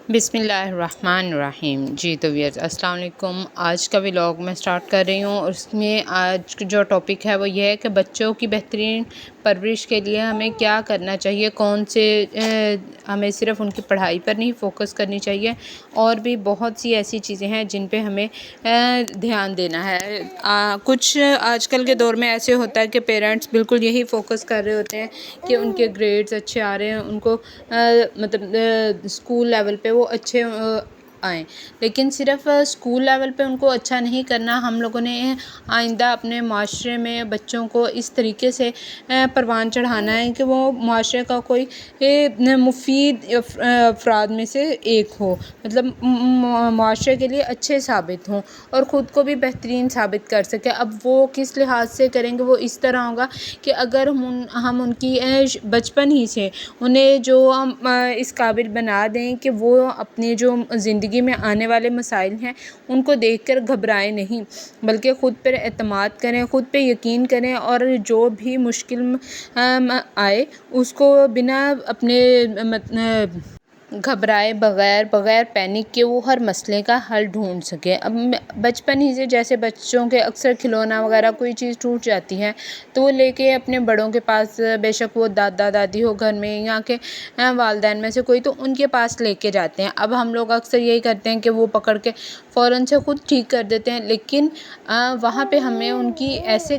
بسم اللہ الرحمن الرحیم۔ جی تو ویئرز السلام علیکم۔ آج کا ولاگ میں سٹارٹ کر رہی ہوں اور اس میں آج جو ٹاپک ہے وہ یہ ہے کہ بچوں کی بہترین پرورش کے لیے ہمیں کیا کرنا چاہیے، کون سے ہمیں صرف ان کی پڑھائی پر نہیں فوکس کرنی چاہیے، اور بھی بہت سی ایسی چیزیں ہیں جن پہ ہمیں دھیان دینا ہے۔ کچھ آج کل کے دور میں ایسے ہوتا ہے کہ پیرنٹس بالکل یہی فوکس کر رہے ہوتے ہیں کہ ان کے گریڈز اچھے آ رہے ہیں، ان کو مطلب اسکول لیول پہ وہ اچھے آئیں، لیکن صرف اسکول لیول پہ ان کو اچھا نہیں کرنا۔ ہم لوگوں نے آئندہ اپنے معاشرے میں بچوں کو اس طریقے سے پروان چڑھانا ہے کہ وہ معاشرے کا کوئی مفید افراد میں سے ایک ہو، مطلب معاشرے کے لیے اچھے ثابت ہوں اور خود کو بھی بہترین ثابت کر سکے۔ اب وہ کس لحاظ سے کریں گے، وہ اس طرح ہوگا کہ اگر ہم ان کی بچپن ہی سے انہیں جو ہم اس قابل بنا دیں کہ وہ اپنی جو زندگی میں آنے والے مسائل ہیں ان کو دیکھ کر گھبرائیں نہیں، بلکہ خود پر اعتماد کریں، خود پہ یقین کریں، اور جو بھی مشکل آئے اس کو بنا اپنے گھبرائے بغیر پینک کے وہ ہر مسئلے کا حل ڈھونڈ سکے۔ اب بچپن ہی سے جیسے بچوں کے اکثر کھلونا وغیرہ کوئی چیز ٹوٹ جاتی ہے تو وہ لے کے اپنے بڑوں کے پاس، بے شک وہ دادا دادی ہو گھر میں یا کہ والدین میں سے کوئی، تو ان کے پاس لے کے جاتے ہیں۔ اب ہم لوگ اکثر یہی کرتے ہیں کہ وہ پکڑ کے فوراً سے خود ٹھیک کر دیتے ہیں، لیکن وہاں پہ ہمیں ان کی ایسے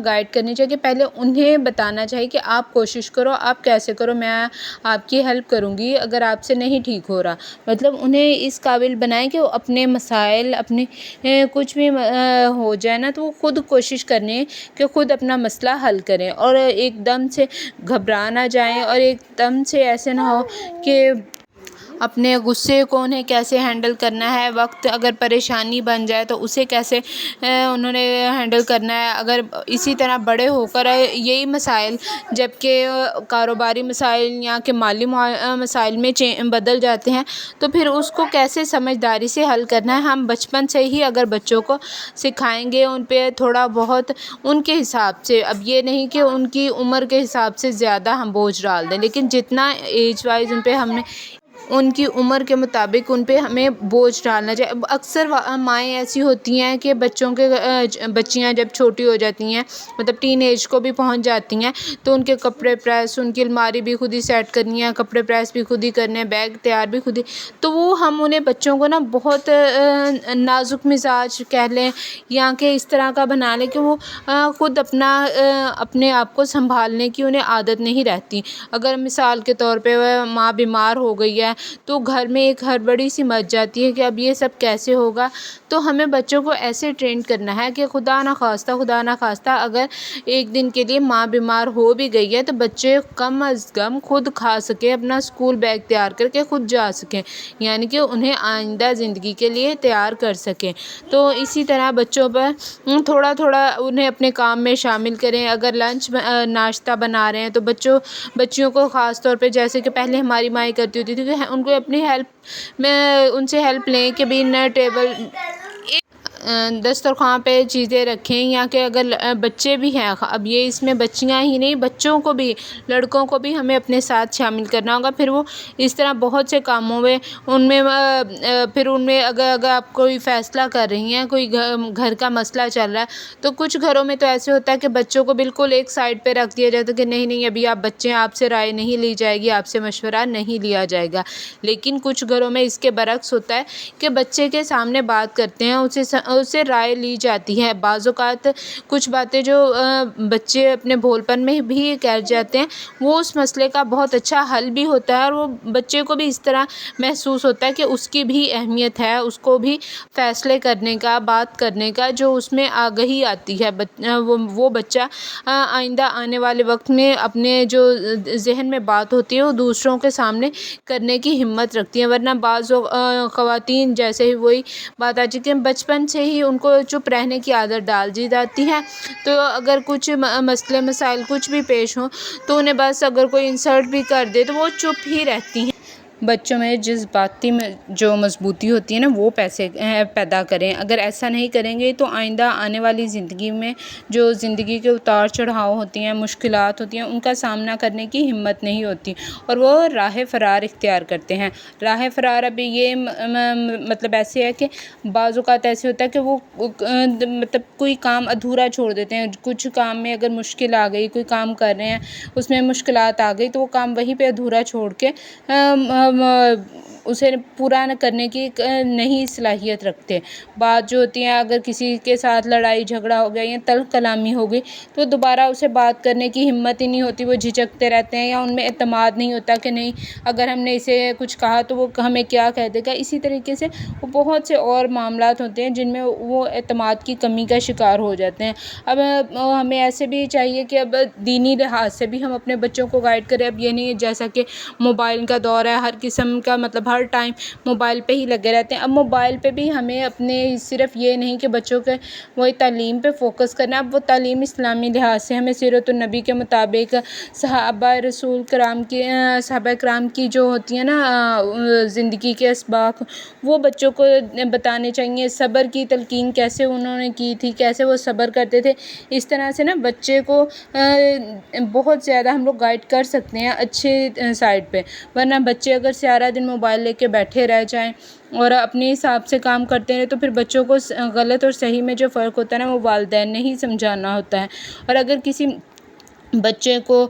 گائیڈ کرنی چاہیے کہ پہلے انہیں بتانا چاہیے کہ آپ کوشش کرو، آپ کیسے کرو، میں آپ کی ہیلپ کروں گی اگر آپ سے نہیں ٹھیک ہو رہا۔ مطلب انہیں اس قابل بنائیں کہ وہ اپنے مسائل، اپنے کچھ بھی ہو جائے نا تو وہ خود کوشش کرنے کہ خود اپنا مسئلہ حل کریں، اور ایک دم سے گھبرا نہ جائیں، اور ایک دم سے ایسے نہ ہو کہ اپنے غصے کو انہیں کیسے ہینڈل کرنا ہے، وقت اگر پریشانی بن جائے تو اسے کیسے انہوں نے ہینڈل کرنا ہے۔ اگر اسی طرح بڑے ہو کر یہی مسائل جبکہ کاروباری مسائل یا کہ مالی مسائل میں بدل جاتے ہیں تو پھر اس کو کیسے سمجھداری سے حل کرنا ہے، ہم بچپن سے ہی اگر بچوں کو سکھائیں گے، ان پہ تھوڑا بہت ان کے حساب سے، اب یہ نہیں کہ ان کی عمر کے حساب سے زیادہ ہم بوجھ ڈال دیں، لیکن جتنا ایج وائز ان پہ ہم نے ان کی عمر کے مطابق ان پہ ہمیں بوجھ ڈالنا چاہیے۔ اکثر مائیں ایسی ہوتی ہیں کہ بچیاں جب چھوٹی ہو جاتی ہیں، مطلب ٹین ایج کو بھی پہنچ جاتی ہیں، تو ان کے کپڑے پریس، ان کی الماری بھی خود ہی سیٹ کرنی ہے، کپڑے پریس بھی خود ہی کرنے، بیگ تیار بھی خود ہی، تو وہ ہم انہیں بچوں کو نا بہت نازک مزاج کہہ لیں یا کہ اس طرح کا بنا لیں کہ وہ خود اپنے آپ کو سنبھالنے کی انہیں عادت نہیں رہتی۔ اگر مثال کے طور پہ ماں بیمار ہو گئی ہے تو گھر میں ایک ہڑبڑی سی مچ جاتی ہے کہ اب یہ سب کیسے ہوگا، تو ہمیں بچوں کو ایسے ٹرین کرنا ہے کہ خدا نخواستہ اگر ایک دن کے لیے ماں بیمار ہو بھی گئی ہے تو بچے کم از کم خود کھا سکیں، اپنا اسکول بیگ تیار کر کے خود جا سکیں، یعنی کہ انہیں آئندہ زندگی کے لیے تیار کر سکیں۔ تو اسی طرح بچوں پر تھوڑا انہیں اپنے کام میں شامل کریں۔ اگر لنچ ناشتہ بنا رہے ہیں تو بچیوں کو خاص طور پہ، جیسے کہ پہلے ہماری مائیں کرتی ہوتی تھی، کہ ان کو اپنی ہیلپ میں ان سے ہیلپ لیں کہ بھی ٹیبل دسترخوان پہ چیزیں رکھیں، یا کہ اگر بچے بھی ہیں، اب یہ اس میں بچیاں ہی نہیں، بچوں کو بھی، لڑکوں کو بھی ہمیں اپنے ساتھ شامل کرنا ہوگا۔ پھر وہ اس طرح بہت سے کاموں میں ان میں اگر آپ کوئی فیصلہ کر رہی ہیں، کوئی گھر کا مسئلہ چل رہا ہے، تو کچھ گھروں میں تو ایسے ہوتا ہے کہ بچوں کو بالکل ایک سائڈ پہ رکھ دیا جاتا ہے کہ نہیں ابھی آپ بچے ہیں، آپ سے رائے نہیں لی جائے گی، آپ سے مشورہ نہیں لیا جائے گا۔ لیکن کچھ گھروں میں اس کے برعکس ہوتا ہے کہ بچے کے سامنے بات کرتے ہیں، اسے رائے لی جاتی ہے۔ بعض اوقات کچھ باتیں جو بچے اپنے بھول پن میں بھی کہہ جاتے ہیں، وہ اس مسئلے کا بہت اچھا حل بھی ہوتا ہے، اور وہ بچے کو بھی اس طرح محسوس ہوتا ہے کہ اس کی بھی اہمیت ہے، اس کو بھی فیصلے کرنے کا، بات کرنے کا جو اس میں آگہی آتی ہے۔ وہ بچہ آئندہ آنے والے وقت میں اپنے جو ذہن میں بات ہوتی ہے وہ دوسروں کے سامنے کرنے کی ہمت رکھتی ہیں، ورنہ بعض خواتین جیسے ہی وہی بات آ چکی ہے، بچپن سے ہی ان کو چپ رہنے کی عادت ڈال دی جاتی ہے، تو اگر کچھ مسئلے مسائل کچھ بھی پیش ہوں تو انہیں بس اگر کوئی انسلٹ بھی کر دے تو وہ چپ ہی رہتی ہیں۔ بچوں میں جذباتی جو مضبوطی ہوتی ہے نا وہ پیدا کریں۔ اگر ایسا نہیں کریں گے تو آئندہ آنے والی زندگی میں جو زندگی کے اتار چڑھاؤ ہوتی ہیں، مشکلات ہوتی ہیں، ان کا سامنا کرنے کی ہمت نہیں ہوتی اور وہ راہ فرار اختیار کرتے ہیں۔ راہ فرار ابھی یہ مطلب ایسے ہے کہ بعض اوقات ایسے ہوتا ہے کہ وہ مطلب کوئی کام ادھورا چھوڑ دیتے ہیں۔ کچھ کام میں اگر مشکل آ گئی، کوئی کام کر رہے ہیں اس میں مشکلات آ گئی تو وہ کام وہیں پہ ادھورا چھوڑ کے اسے پورا نہ کرنے کی نہیں صلاحیت رکھتے۔ بات جو ہوتی ہے اگر کسی کے ساتھ لڑائی جھگڑا ہو گیا یا تلخ کلامی ہو گئی تو دوبارہ اسے بات کرنے کی ہمت ہی نہیں ہوتی، وہ جھجکتے رہتے ہیں یا ان میں اعتماد نہیں ہوتا کہ نہیں اگر ہم نے اسے کچھ کہا تو وہ ہمیں کیا کہہ دے گا۔ اسی طریقے سے وہ بہت سے اور معاملات ہوتے ہیں جن میں وہ اعتماد کی کمی کا شکار ہو جاتے ہیں۔ اب ہمیں ایسے بھی چاہیے کہ اب دینی لحاظ سے بھی ہم اپنے بچوں کو گائیڈ کریں۔ اب یہ نہیں ہے جیسا کہ موبائل کا دور ہے، ہر قسم کا مطلب ہر ٹائم موبائل پہ ہی لگے رہتے ہیں۔ اب موبائل پہ بھی ہمیں اپنے صرف یہ نہیں کہ بچوں کے وہی تعلیم پہ فوکس کرنا ہے، اب وہ تعلیم اسلامی لحاظ سے ہمیں سیرت النبی کے مطابق صحابہ کرام کی جو ہوتی ہیں نا زندگی کے اسباق وہ بچوں کو بتانے چاہیے۔ صبر کی تلقین کیسے انہوں نے کی تھی، کیسے وہ صبر کرتے تھے، اس طرح سے نا بچے کو بہت زیادہ ہم لوگ گائیڈ کر سکتے ہیں اچھے سائڈ پہ۔ ورنہ بچے اگر سارا دن موبائل لے کے بیٹھے رہ جائیں اور اپنے حساب سے کام کرتے رہیں تو پھر بچوں کو غلط اور صحیح میں جو فرق ہوتا ہے نا وہ والدین نے ہی سمجھانا ہوتا ہے۔ اور اگر کسی بچے کو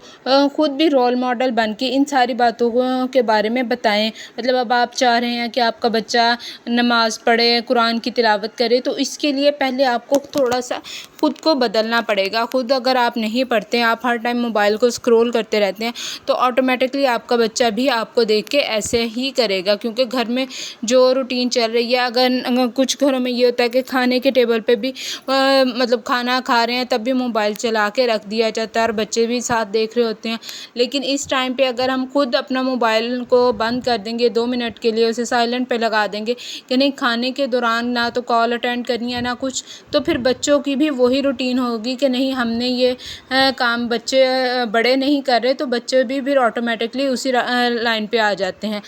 خود بھی رول ماڈل بن کے ان ساری باتوں کے بارے میں بتائیں، مطلب اب آپ چاہ رہے ہیں کہ آپ کا بچہ نماز پڑھے، قرآن کی تلاوت کرے تو اس کے لیے پہلے آپ کو تھوڑا سا خود کو بدلنا پڑے گا۔ خود اگر آپ نہیں پڑھتے ہیں، آپ ہر ٹائم موبائل کو اسکرول کرتے رہتے ہیں تو آٹومیٹکلی آپ کا بچہ بھی آپ کو دیکھ کے ایسے ہی کرے گا، کیونکہ گھر میں جو روٹین چل رہی ہے اگر کچھ گھروں میں یہ ہوتا ہے کہ کھانے کے ٹیبل پہ بھی مطلب کھانا کھا رہے ہیں تب بھی موبائل چلا کے رکھ دیا جاتا ہے اور بچے بھی ساتھ دیکھ رہے ہوتے ہیں۔ لیکن اس ٹائم پہ اگر ہم خود اپنا موبائل کو بند کر دیں گے 2 منٹ کے لیے، اسے سائلنٹ پہ لگا دیں گے کہ نہیں کھانے کے دوران نہ تو کال اٹینڈ کرنی ہے نہ کچھ، تو پھر بچوں کی بھی وہی روٹین ہوگی کہ نہیں ہم نے یہ کام بچے بڑے نہیں کر رہے تو بچے بھی پھر آٹومیٹکلی اسی لائن پہ آ جاتے ہیں۔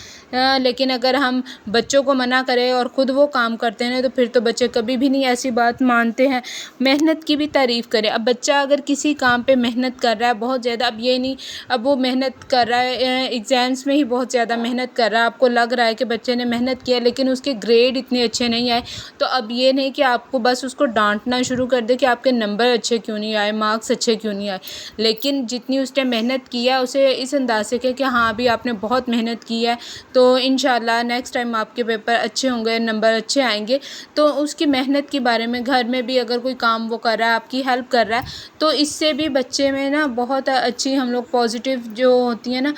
لیکن اگر ہم بچوں کو منع کریں اور خود وہ کام کرتے ہیں تو پھر تو بچے کبھی بھی نہیں ایسی بات مانتے ہیں۔ محنت کی بھی تعریف کریں۔ اب بچہ اگر کسی کام پہ محنت کر رہا ہے بہت زیادہ، اب یہ نہیں اب وہ محنت کر رہا ہے ایگزامس میں ہی بہت زیادہ محنت کر رہا ہے، آپ کو لگ رہا ہے کہ بچے نے محنت کیا لیکن اس کے گریڈ اتنے اچھے نہیں آئے، تو اب یہ نہیں کہ آپ کو بس اس کو ڈانٹنا شروع کر دے کہ آپ کے نمبر اچھے کیوں نہیں آئے، مارکس اچھے کیوں نہیں آئے، لیکن جتنی اس نے محنت کی ہے اسے اس انداز سے کہ ہاں ابھی آپ نے بہت محنت کی ہے تو انشاءاللہ نیکسٹ ٹائم آپ کے پیپر اچھے ہوں گے، نمبر اچھے آئیں گے۔ تو اس کی محنت کے بارے میں گھر میں بھی اگر کوئی کام وہ کر رہا ہے آپ کی ہیلپ کر رہا ہے تو اس سے بھی بچے میں نا بہت اچھی ہم لوگ پازیٹیو جو ہوتی ہیں نا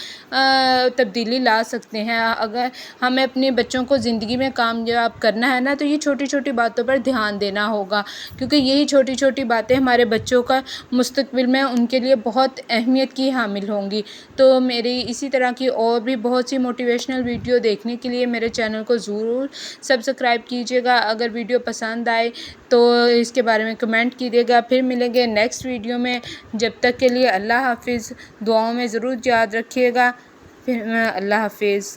تبدیلی لا سکتے ہیں۔ اگر ہمیں اپنے بچوں کو زندگی میں کامیاب کرنا ہے نا تو یہ چھوٹی چھوٹی باتوں پر دھیان دینا ہوگا، کیونکہ یہی چھوٹی چھوٹی باتیں ہمارے بچوں کا مستقبل میں ان کے لیے بہت اہمیت کی حامل ہوں گی۔ تو میری اسی طرح کی اور بھی بہت سی موٹیویشنل ویڈیو دیکھنے کے لیے میرے چینل کو ضرور سبسکرائب کیجیے گا۔ اگر ویڈیو پسند آئے تو اس کے بارے میں کمنٹ کیجیے گا۔ پھر ملیں گے نیکسٹ ویڈیو میں، جب تک کے لیے اللہ حافظ۔ دعاؤں میں ضرور یاد رکھیے گا۔ پھر اللہ حافظ۔